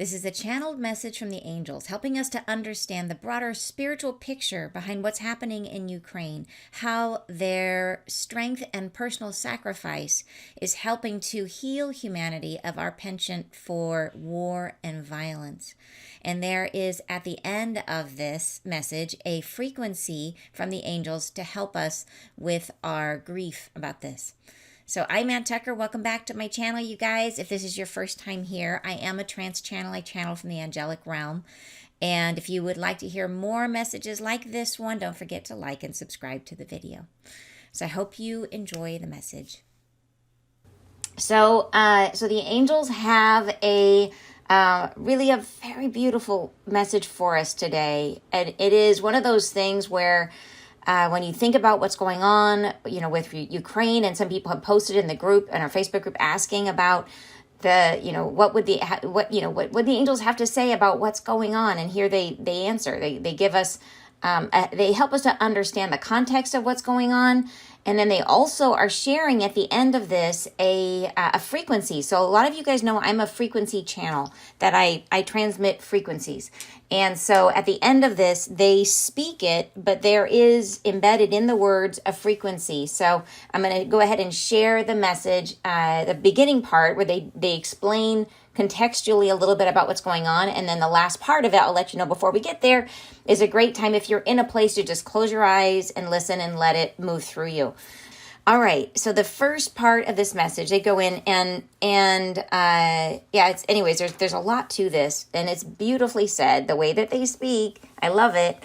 This is a channeled message from the angels, helping us to understand the broader spiritual picture behind what's happening in Ukraine, how their strength and personal sacrifice is helping to heal humanity of our penchant for war and violence. And there is, at the end of this message, a frequency from the angels to help us with our grief about this. So I'm Ann Tucker. Welcome back to my channel, you guys. If this is your first time here, I am a trance channel. I channel from the angelic realm. And if you would like to hear more messages like this one, don't forget to like and subscribe to the video. So I hope you enjoy the message. So the angels have a really a very beautiful message for us today. And it is one of those things where when you think about what's going on, with Ukraine, and some people have posted in the group, in our Facebook group, asking about what would the angels have to say about what's going on, and here they answer. They give us, they help us to understand the context of what's going on. And then they also are sharing at the end of this a frequency. So a lot of you guys know I'm a frequency channel, that I transmit frequencies. And so at the end of this, they speak it, but there is embedded in the words a frequency. So I'm going to go ahead and share the message, the beginning part where they explain contextually a little bit about what's going on. And then the last part of it, I'll let you know before we get there, is a great time if you're in a place to just close your eyes and listen and let it move through you. All right. So the first part of this message, they go in it's anyways, there's a lot to this, and it's beautifully said the way that they speak. I love it.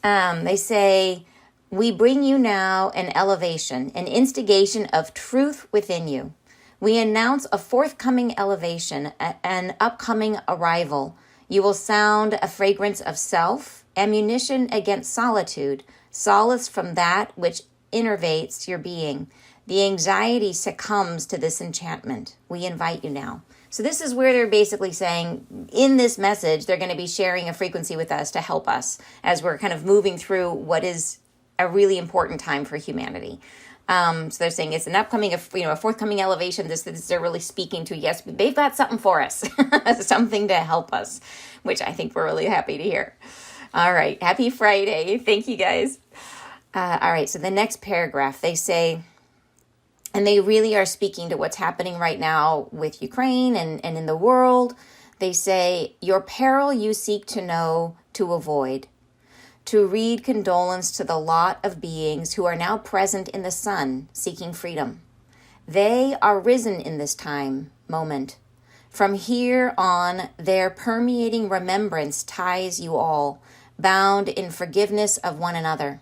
They say, "We bring you now an elevation, an instigation of truth within you. We announce a forthcoming elevation, an upcoming arrival. You will sound a fragrance of self, ammunition against solitude, solace from that which innervates your being. The anxiety succumbs to this enchantment. We invite you now." So this is where they're basically saying, in this message, they're going to be sharing a frequency with us to help us as we're kind of moving through what is a really important time for humanity. So they're saying it's an upcoming, a forthcoming elevation. This they're really speaking to. Yes, they've got something for us, something to help us, which I think we're really happy to hear. All right. Happy Friday. Thank you, guys. All right. So the next paragraph, they say, and they really are speaking to what's happening right now with Ukraine and in the world. They say, "Your peril you seek to know, to avoid. To read condolence to the lot of beings who are now present in the sun, seeking freedom. They are risen in this moment. From here on, their permeating remembrance ties you all, bound in forgiveness of one another.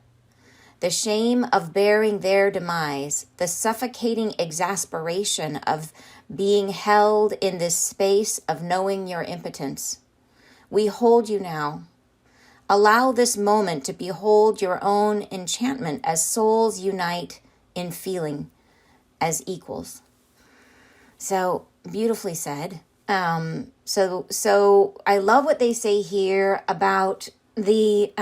The shame of bearing their demise, the suffocating exasperation of being held in this space of knowing your impotence. We hold you now. Allow this moment to behold your own enchantment as souls unite in feeling as equals." So beautifully said. So I love what they say here about the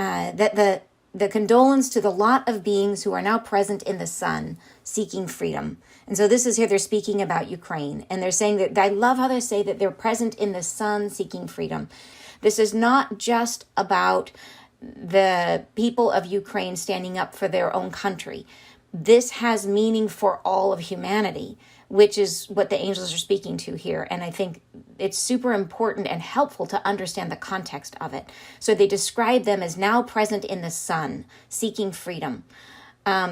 condolence to the lot of beings who are now present in the sun, seeking freedom. And so this is here, they're speaking about Ukraine, and they're saying that, I love how they say that they're present in the sun, seeking freedom. This is not just about the people of Ukraine standing up for their own country. This has meaning for all of humanity, which is what the angels are speaking to here. And I think it's super important and helpful to understand the context of it. So they describe them as now present in the sun, seeking freedom.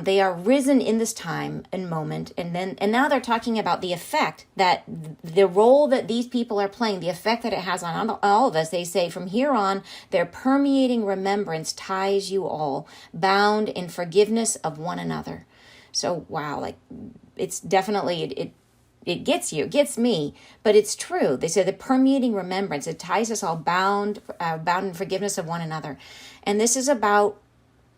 They are risen in this time and moment, and now they're talking about the effect that the role that these people are playing, the effect that it has on all of us. They say, from here on, their permeating remembrance ties you all, bound in forgiveness of one another. So wow, it's definitely it gets you, it gets me, but it's true. They say the permeating remembrance, it ties us all bound in forgiveness of one another, and this is about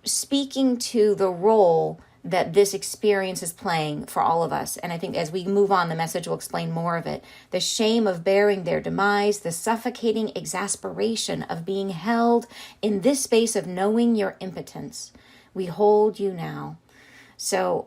speaking to the role that this experience is playing for all of us. And I think as we move on, the message will explain more of it. The shame of bearing their demise, the suffocating exasperation of being held in this space of knowing your impotence. We hold you now. So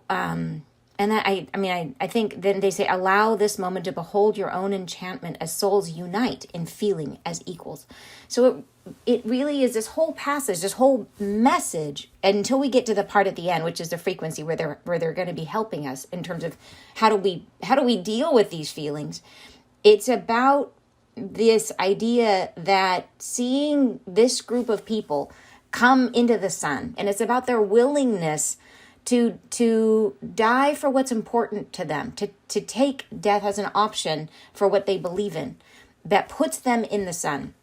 And I think then they say, allow this moment to behold your own enchantment as souls unite in feeling as equals. So it really is this whole passage, this whole message, until we get to the part at the end, which is the frequency where they're going to be helping us in terms of how do we deal with these feelings. It's about this idea that seeing this group of people come into the sun, and it's about their willingness to die for what's important to them, to take death as an option for what they believe in, that puts them in the sun.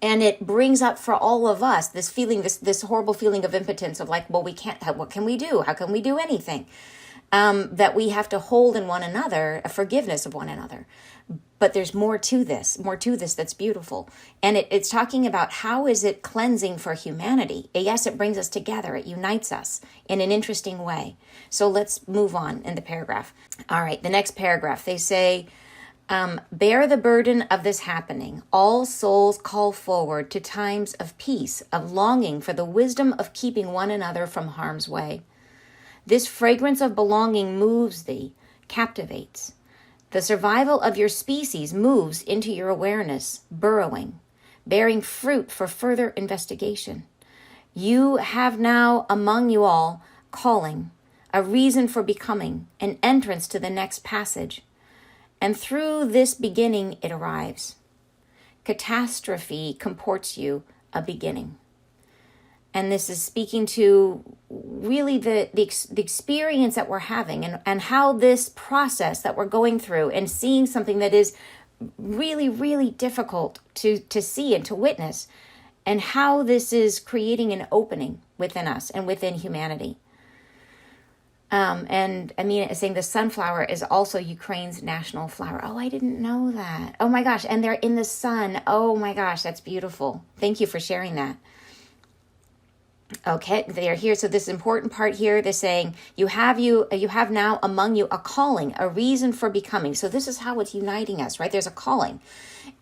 And it brings up for all of us this feeling, this horrible feeling of impotence, of like, well, we can't, what can we do? How can we do anything? That we have to hold in one another, a forgiveness of one another. But there's more to this that's beautiful. And it's talking about how is it cleansing for humanity? Yes, it brings us together. It unites us in an interesting way. So let's move on in the paragraph. All right, the next paragraph, they say, bear the burden of this happening. All souls call forward to times of peace, of longing for the wisdom of keeping one another from harm's way. This fragrance of belonging moves thee, captivates. The survival of your species moves into your awareness, burrowing, bearing fruit for further investigation. You have now among you all calling, a reason for becoming, an entrance to the next passage. And through this beginning it arrives. Catastrophe comports you a beginning. And this is speaking to really the experience that we're having and how this process that we're going through and seeing something that is really, really difficult to see and to witness, and how this is creating an opening within us and within humanity. And Amina is saying the sunflower is also Ukraine's national flower. Oh, I didn't know that. Oh my gosh. And they're in the sun. Oh my gosh, that's beautiful. Thank you for sharing that. Okay, they are here. So this important part here, they're saying you have now among you a calling, a reason for becoming. So this is how it's uniting us, right? There's a calling,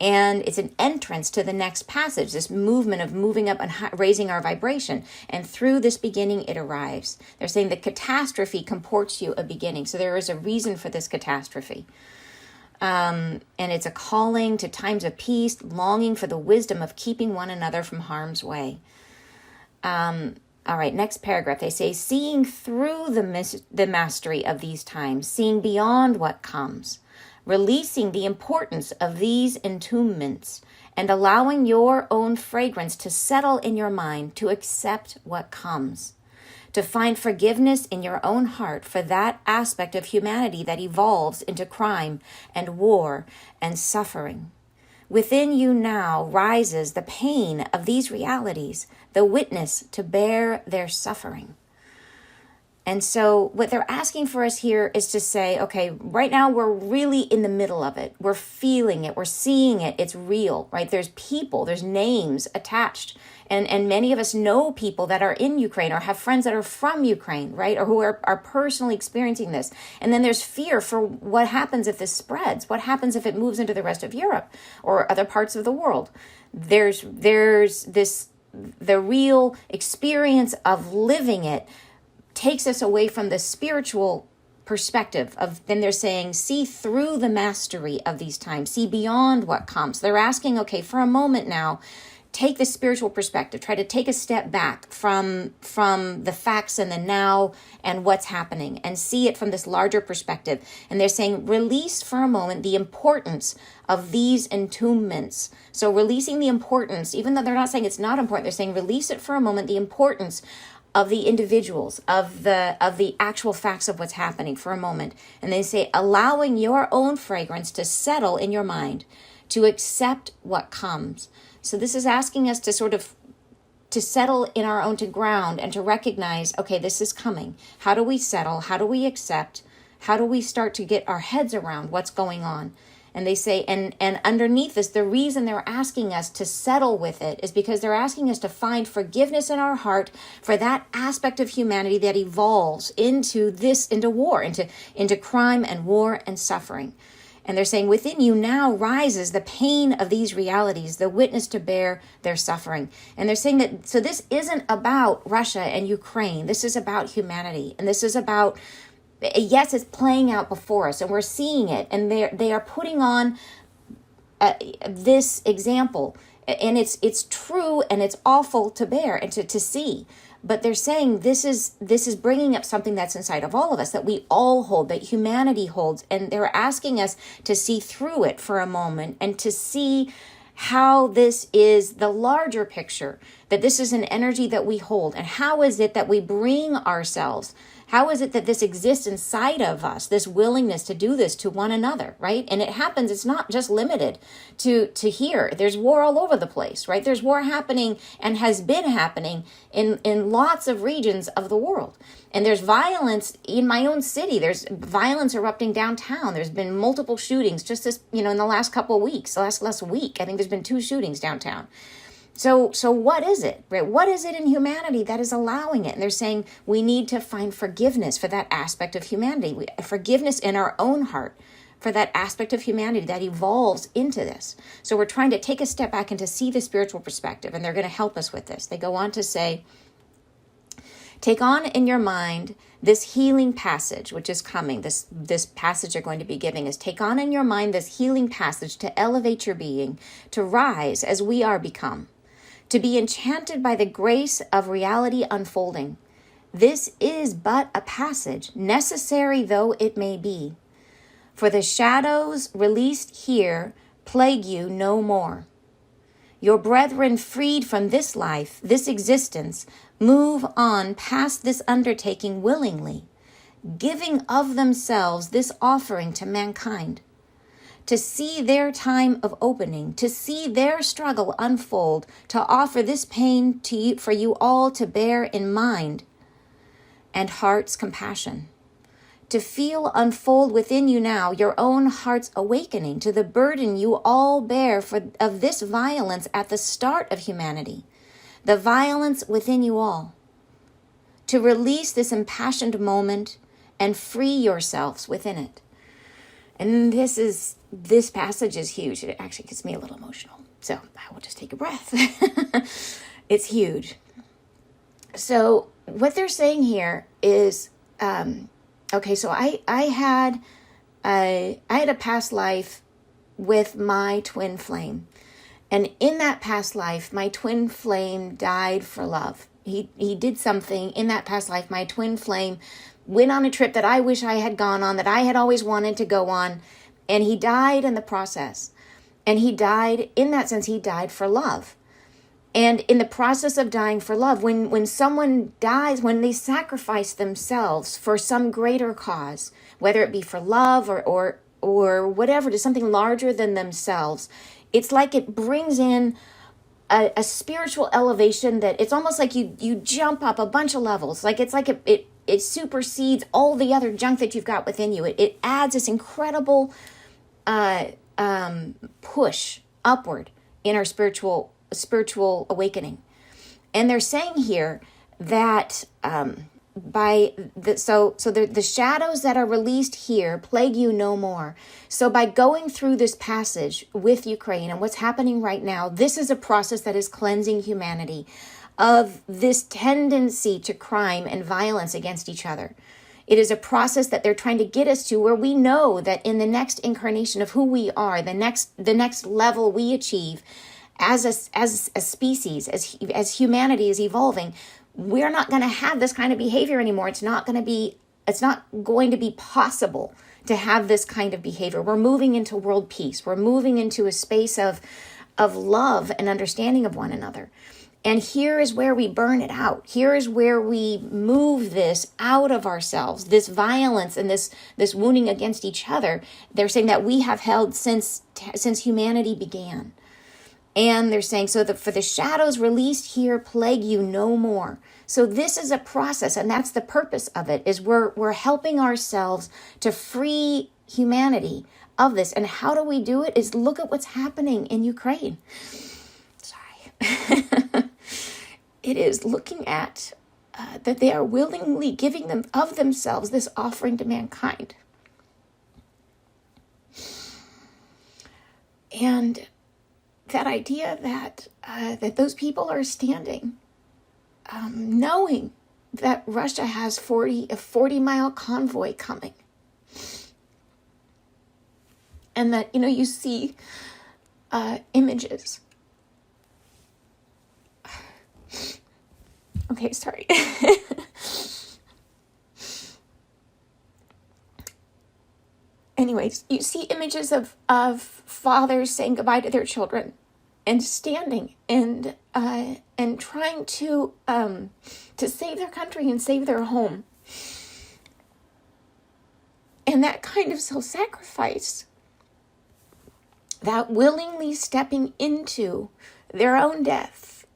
and it's an entrance to the next passage, this movement of moving up and raising our vibration. And through this beginning, it arrives. They're saying the catastrophe comports you a beginning. So there is a reason for this catastrophe. And it's a calling to times of peace, longing for the wisdom of keeping one another from harm's way. All right, next paragraph. They say, seeing through the mastery of these times, seeing beyond what comes, releasing the importance of these entombments, and allowing your own fragrance to settle in your mind to accept what comes, to find forgiveness in your own heart for that aspect of humanity that evolves into crime and war and suffering. Within you now rises the pain of these realities, the witness to bear their suffering. And so what they're asking for us here is to say, okay, right now we're really in the middle of it. We're feeling it. We're seeing it. It's real, right? There's people, there's names attached. And many of us know people that are in Ukraine or have friends that are from Ukraine, right? Or who are personally experiencing this. And then there's fear for what happens if this spreads. What happens if it moves into the rest of Europe or other parts of the world? There's this, the real experience of living it takes us away from the spiritual perspective of, then they're saying, see through the mastery of these times, see beyond what comes. They're asking, okay, for a moment now, take the spiritual perspective, try to take a step back from the facts and the now and what's happening and see it from this larger perspective. And they're saying, release for a moment the importance of these entombments. So releasing the importance, even though they're not saying it's not important, they're saying release it for a moment, the importance of the individuals, of the actual facts of what's happening for a moment. And they say, allowing your own fragrance to settle in your mind, to accept what comes. So this is asking us to sort of to settle in our own to ground and to recognize, okay, this is coming. How do we settle? How do we accept? How do we start to get our heads around what's going on? And they say, and underneath this, the reason they're asking us to settle with it is because they're asking us to find forgiveness in our heart for that aspect of humanity that evolves into war, into crime and war and suffering. And they're saying, within you now rises the pain of these realities, the witness to bear their suffering. And they're saying that, so this isn't about Russia and Ukraine. This is about humanity. And this is about yes, it's playing out before us and we're seeing it, and they are putting on this example, and it's true and it's awful to bear and to see, but they're saying this is bringing up something that's inside of all of us, that we all hold, that humanity holds, and they're asking us to see through it for a moment and to see how this is the larger picture, that this is an energy that we hold, and how is it that we bring ourselves, how is it that this exists inside of us, this willingness to do this to one another, right? And it happens, it's not just limited to here. There's war all over the place, right? There's war happening and has been happening in lots of regions of the world. And there's violence in my own city. There's violence erupting downtown. There's been multiple shootings just this, in the last couple of weeks, last week. I think there's been 2 shootings downtown. So what is it, right? What is it in humanity that is allowing it? And they're saying we need to find forgiveness for that aspect of humanity, forgiveness in our own heart for that aspect of humanity that evolves into this. So we're trying to take a step back and to see the spiritual perspective, and they're going to help us with this. They go on to say, take on in your mind this healing passage, which is coming. This passage they're going to be giving is, take on in your mind this healing passage to elevate your being, to rise as we are become, to be enchanted by the grace of reality unfolding. This is but a passage, necessary though it may be. For the shadows released here plague you no more. Your brethren freed from this life, this existence, move on past this undertaking willingly, giving of themselves this offering to mankind, to see their time of opening, to see their struggle unfold, to offer this pain to you, for you all to bear in mind and heart's compassion, to feel unfold within you now your own heart's awakening to the burden you all bear of this violence at the start of humanity, the violence within you all, to release this impassioned moment and free yourselves within it. And this passage is huge. It actually gets me a little emotional. So I will just take a breath. It's huge. So what they're saying here is, okay, so I had a past life with my twin flame. And in that past life, my twin flame died for love. He did something in that past life. My twin flame went on a trip that I wish I had gone on, that I had always wanted to go on, and he died in the process. And he died, in that sense, he died for love. And in the process of dying for love, when someone dies, when they sacrifice themselves for some greater cause, whether it be for love or whatever, to something larger than themselves, it's like it brings in a spiritual elevation that it's almost like you jump up a bunch of levels. Like it's like it supersedes all the other junk that you've got within you. It adds this incredible push upward in our spiritual awakening. And they're saying here that the shadows that are released here plague you no more. So by going through this passage with Ukraine and what's happening right now, this is a process that is cleansing humanity of this tendency to crime and violence against each other. It is a process that they're trying to get us to, where we know that in the next incarnation of who we are, the next level we achieve as a species, as humanity is evolving, we're not going to have this kind of behavior anymore. It's not going to be possible to have this kind of behavior. We're moving into world peace. We're moving into a space of love and understanding of one another. And here is where we burn it out. Here is where we move this out of ourselves, this violence and this wounding against each other. They're saying that we have held since humanity began. And they're saying, for the shadows released here plague you no more. So this is a process, and that's the purpose of it, is we're helping ourselves to free humanity of this. And how do we do it? Is look at what's happening in Ukraine. Sorry. It is looking at that they are willingly giving them of themselves this offering to mankind. And that idea that those people are standing, knowing that Russia has a 40-mile convoy coming. And that, you see images. Okay, sorry. Anyways, you see images of fathers saying goodbye to their children and standing and trying to save their country and save their home. And that kind of self-sacrifice, that willingly stepping into their own death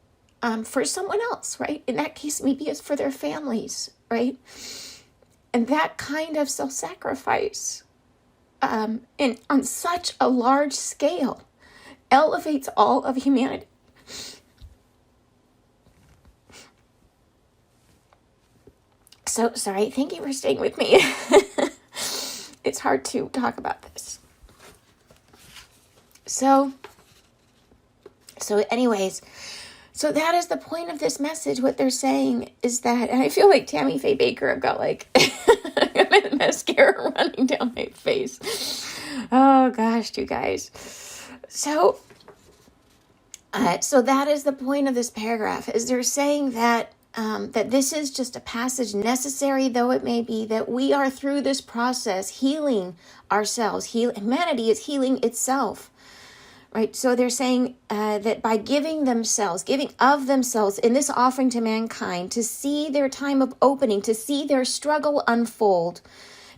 for someone else, right? In that case, maybe it's for their families, right? And that kind of self-sacrifice, and on such a large scale, elevates all of humanity. So, sorry, thank you for staying with me. It's hard to talk about this. So anyways, so that is the point of this message. What they're saying is that, and I feel like Tammy Faye Baker, I've got like mascara running down my face. Oh gosh, you guys. So that is the point of this paragraph, is they're saying that that this is just a passage, necessary though it may be, that we are through this process healing ourselves. Humanity is healing itself. Right, so they're saying that by giving of themselves in this offering to mankind, to see their time of opening, to see their struggle unfold,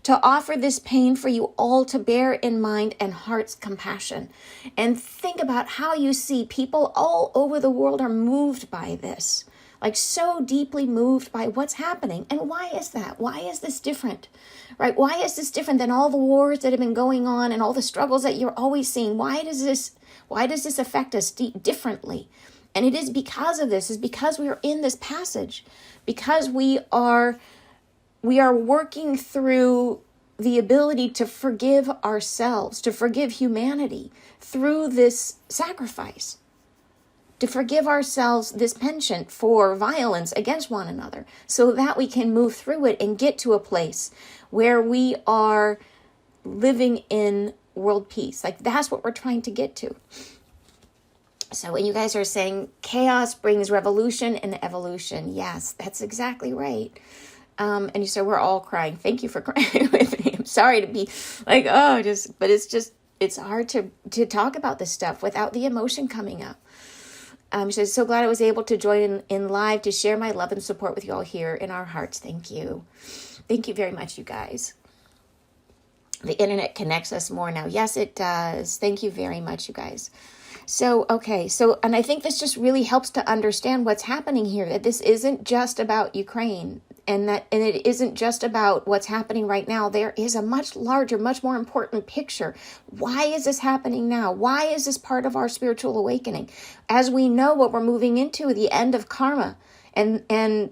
to offer this pain for you all to bear in mind and heart's compassion. And think about how you see people all over the world are moved by this, like so deeply moved by what's happening. And why is that? Why is this different? Right? Why is this different than all the wars that have been going on and all the struggles that you're always seeing? Why does this affect us differently? And it is because of this, is because we are in this passage, because we are working through the ability to forgive ourselves, to forgive humanity through this sacrifice, to forgive ourselves this penchant for violence against one another, so that we can move through it and get to a place where we are living in world peace. Like, that's what we're trying to get to. So when you guys are saying chaos brings revolution and evolution, yes, that's exactly right. And you said we're all crying. Thank you for crying with me. I'm sorry to be like, but it's hard to talk about this stuff without the emotion coming up. She says, so glad I was able to join in live to share my love and support with you all here in our hearts. Thank you. Thank you very much, you guys. The internet connects us more now. Yes, it does. Thank you very much, you guys. So, okay. And I think this just really helps to understand what's happening here, that this isn't just about Ukraine, and it isn't just about what's happening right now. There is a much larger, much more important picture. Why is this happening now? Why is this part of our spiritual awakening? As we know what we're moving into, the end of karma, and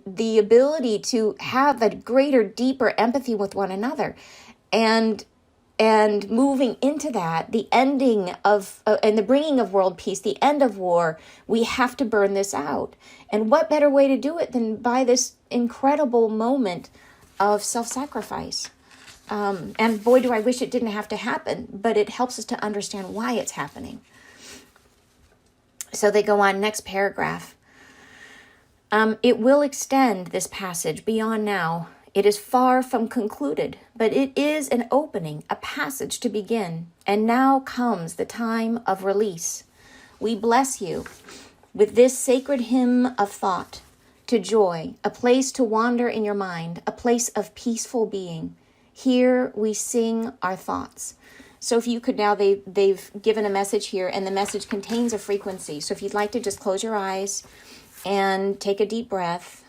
the ability to have a greater, deeper empathy with one another, and moving into that, the ending of, and the bringing of world peace, the end of war, we have to burn this out. And what better way to do it than by this incredible moment of self-sacrifice? And boy, do I wish it didn't have to happen, but it helps us to understand why it's happening. So they go on, next paragraph. It will extend, this passage, beyond now. It is far from concluded, but it is an opening, a passage to begin. And now comes the time of release. We bless you with this sacred hymn of thought to joy, a place to wander in your mind, a place of peaceful being. Here we sing our thoughts. So if you could now, they've given a message here, and the message contains a frequency. So if you'd like to just close your eyes and take a deep breath,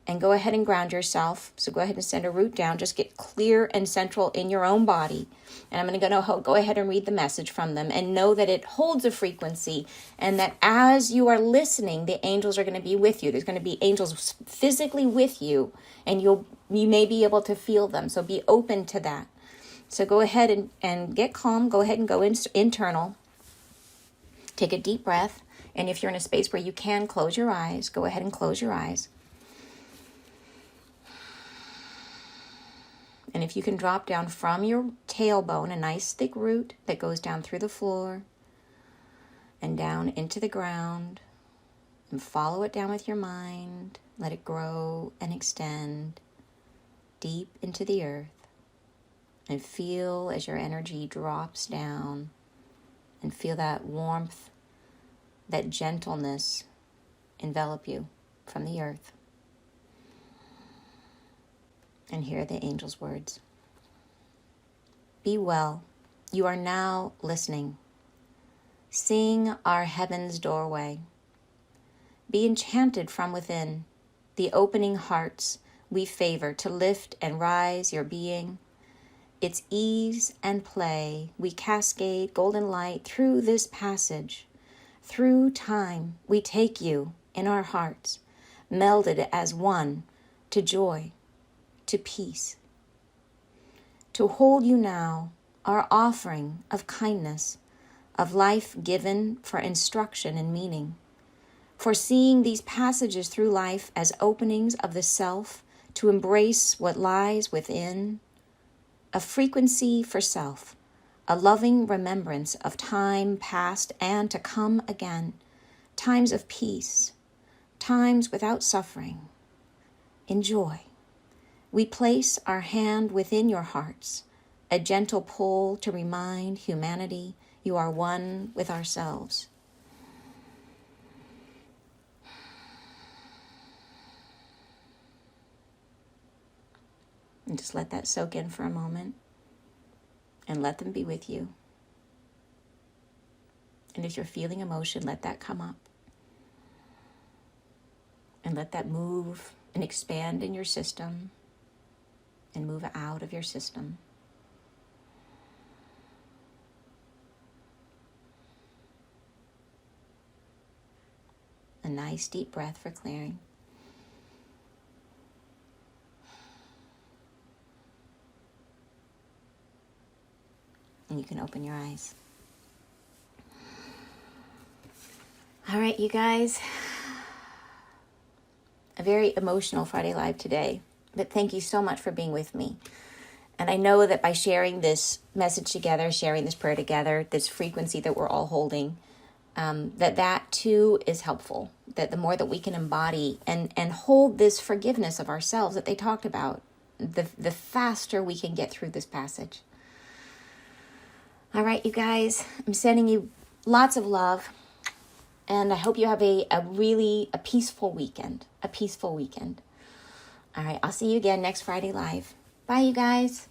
and go ahead and ground yourself. So go ahead and send a root down. Just get clear and central in your own body. And I'm going to go ahead and read the message from them, and know that it holds a frequency, and that as you are listening, the angels are going to be with you. There's going to be angels physically with you, and you may be able to feel them. So be open to that. So go ahead and get calm. Go ahead and go internal. Take a deep breath. And if you're in a space where you can close your eyes, go ahead and close your eyes. And if you can drop down from your tailbone, a nice thick root that goes down through the floor and down into the ground, and follow it down with your mind. Let it grow and extend deep into the earth. And feel as your energy drops down, and feel that warmth, that gentleness envelop you from the earth. And hear the angel's words. Be well. You are now listening. Sing our heaven's doorway. Be enchanted from within, the opening hearts we favor to lift and rise your being. Its ease and play, we cascade golden light through this passage. Through time, we take you in our hearts, melded as one to joy, to peace. To hold you now, our offering of kindness, of life given for instruction and meaning, for seeing these passages through life as openings of the self to embrace what lies within, a frequency for self, a loving remembrance of time past and to come again, times of peace, times without suffering. Enjoy. We place our hand within your hearts, a gentle pull to remind humanity you are one with ourselves. And just let that soak in for a moment and let them be with you. And if you're feeling emotion, let that come up. And let that move and expand in your system and move out of your system. A nice deep breath for clearing. And you can open your eyes. All right, you guys. A very emotional Friday Live today. But thank you so much for being with me. And I know that by sharing this message together, sharing this prayer together, this frequency that we're all holding, that too is helpful. That the more that we can embody and hold this forgiveness of ourselves that they talked about, the faster we can get through this passage. All right, you guys, I'm sending you lots of love, and I hope you have a peaceful weekend. A peaceful weekend. All right, I'll see you again next Friday Live. Bye, you guys.